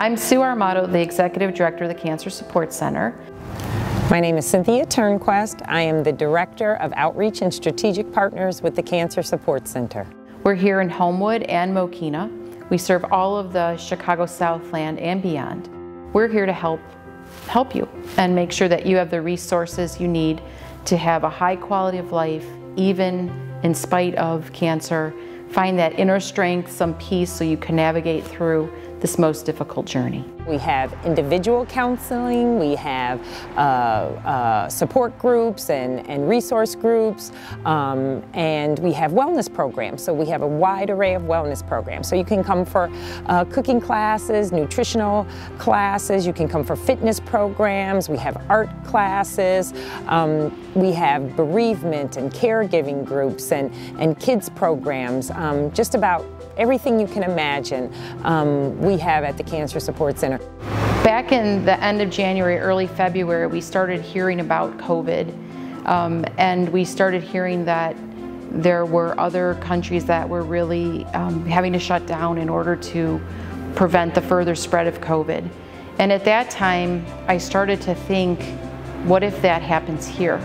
I'm Sue Armato, the Executive Director of the Cancer Support Center. My name is Cynthia Turnquest. I am the Director of Outreach and Strategic Partners with the Cancer Support Center. We're here in Homewood and Mokina. We serve all of the Chicago Southland and beyond. We're here to help you and make sure that you have the resources you need to have a high quality of life, even in spite of cancer. Find that inner strength, some peace, so you can navigate through this most difficult journey. We have individual counseling, we have support groups and resource groups, and we have wellness programs. So we have a wide array of wellness programs. So you can come for cooking classes, nutritional classes, you can come for fitness programs, we have art classes, we have bereavement and caregiving groups and kids programs, just about everything you can imagine we have at the Cancer Support Center. Back in the end of January, early February, we started hearing about COVID, and we started hearing that there were other countries that were really having to shut down in order to prevent the further spread of COVID. And at that time, I started to think, what if that happens here?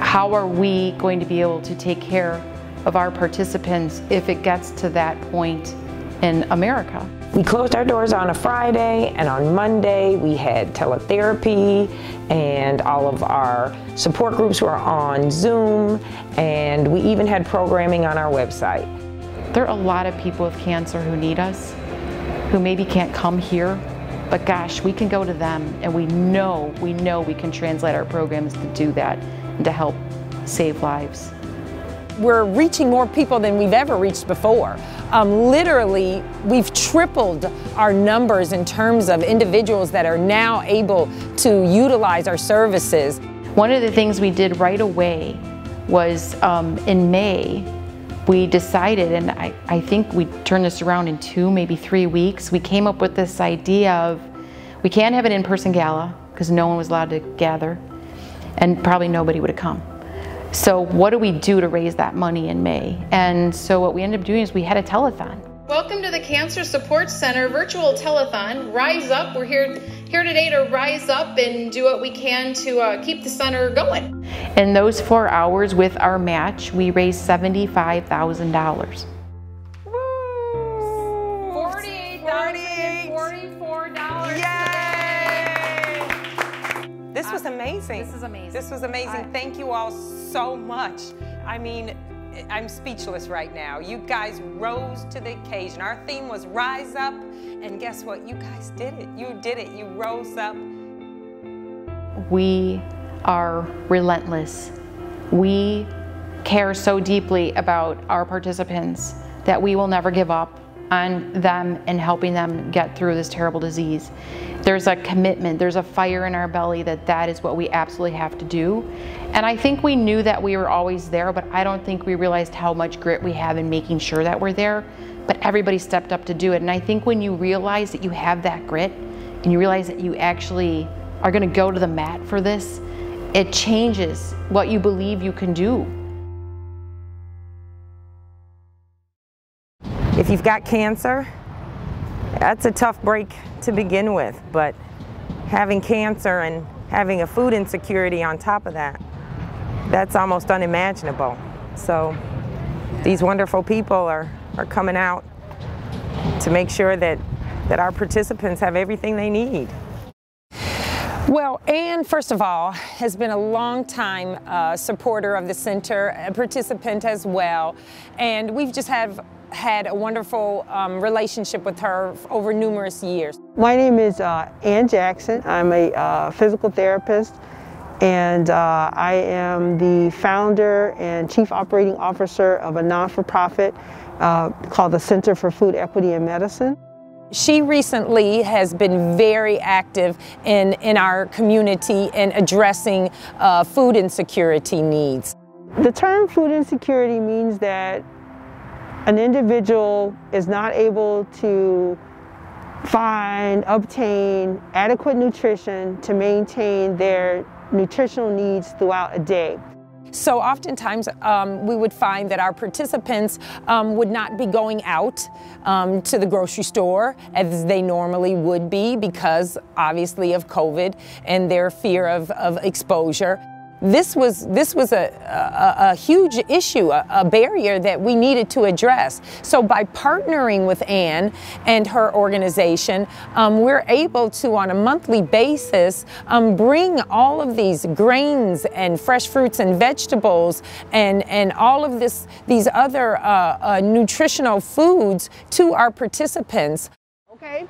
How are we going to be able to take care of our participants if it gets to that point in America? We closed our doors on a Friday, and on Monday we had teletherapy, and all of our support groups were on Zoom, and we even had programming on our website. There are a lot of people with cancer who need us, who maybe can't come here, but gosh, we can go to them, and we know we can translate our programs to do that and to help save lives. We're reaching more people than we've ever reached before. Literally, we've tripled our numbers in terms of individuals that are now able to utilize our services. One of the things we did right away was in May, we decided, and I think we turned this around in 2, maybe 3 weeks, we came up with this idea of, we can't have an in-person gala because no one was allowed to gather, and probably nobody would have come. So what do we do to raise that money in May? And so what we ended up doing is we had a telethon. Welcome to the Cancer Support Center virtual telethon, Rise Up. We're here today to rise up and do what we can to keep the center going. In those 4 hours with our match, we raised $75,000. $48,044. Yay! This was amazing. This is amazing. This was amazing. Thank you all so much. I mean, I'm speechless right now. You guys rose to the occasion. Our theme was Rise Up, and guess what? You guys did it. You did it. You rose up. We are relentless. We care so deeply about our participants that we will never give up on them and helping them get through this terrible disease. There's a commitment, there's a fire in our belly that is what we absolutely have to do. And I think we knew that we were always there, but I don't think we realized how much grit we have in making sure that we're there. But everybody stepped up to do it. And I think when you realize that you have that grit and you realize that you actually are going to go to the mat for this, it changes what you believe you can do. If you've got cancer, that's a tough break to begin with, but having cancer and having a food insecurity on top of that, that's almost unimaginable. So these wonderful people are coming out to make sure that our participants have everything they need. Well, Anne, first of all, has been a long-time supporter of the center, a participant as well, and we've just had a wonderful relationship with her over numerous years. My name is Ann Jackson. I'm a physical therapist, and I am the founder and chief operating officer of a non-for-profit called the Center for Food Equity in Medicine. She recently has been very active in our community in addressing food insecurity needs. The term food insecurity means that an individual is not able to obtain adequate nutrition to maintain their nutritional needs throughout a day. So oftentimes we would find that our participants would not be going out to the grocery store as they normally would be because obviously of COVID and their fear of exposure. This was a huge issue, a barrier that we needed to address. So by partnering with Ann and her organization, we're able to, on a monthly basis, bring all of these grains and fresh fruits and vegetables and all of these other nutritional foods to our participants. Okay?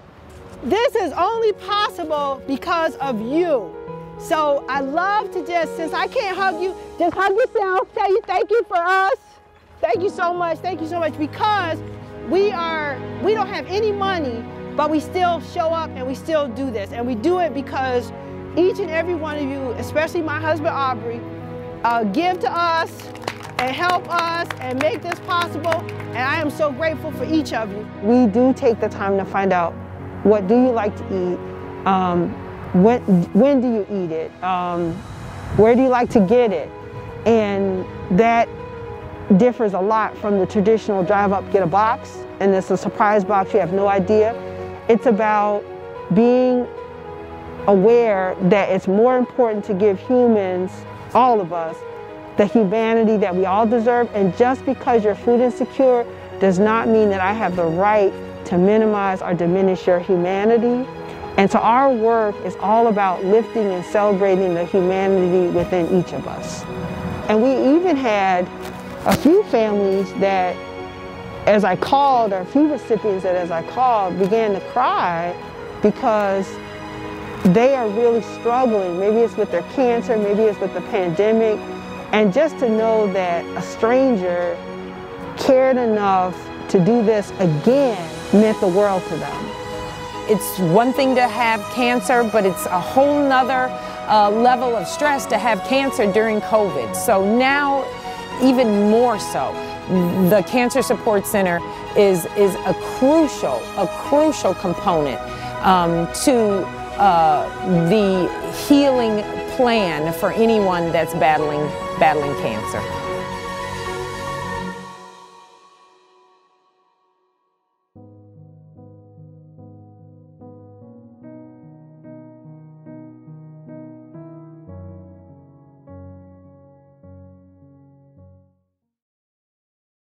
This is only possible because of you. So I love to just, since I can't hug you, just hug yourself, tell you thank you for us. Thank you so much, because we don't have any money, but we still show up and we still do this. And we do it because each and every one of you, especially my husband Aubrey, give to us and help us and make this possible. And I am so grateful for each of you. We do take the time to find out, what do you like to eat? When do you eat it? Where do you like to get it? And that differs a lot from the traditional drive up, get a box, and it's a surprise box, you have no idea. It's about being aware that it's more important to give humans, all of us, the humanity that we all deserve. And just because you're food insecure does not mean that I have the right to minimize or diminish your humanity. And so our work is all about lifting and celebrating the humanity within each of us. And we even had a few families that, as I called, or a few recipients that as I called, began to cry because they are really struggling. Maybe it's with their cancer, maybe it's with the pandemic. And just to know that a stranger cared enough to do this again meant the world to them. It's one thing to have cancer, but it's a whole nother level of stress to have cancer during COVID. So now, even more so, the Cancer Support Center is a crucial component to the healing plan for anyone that's battling cancer.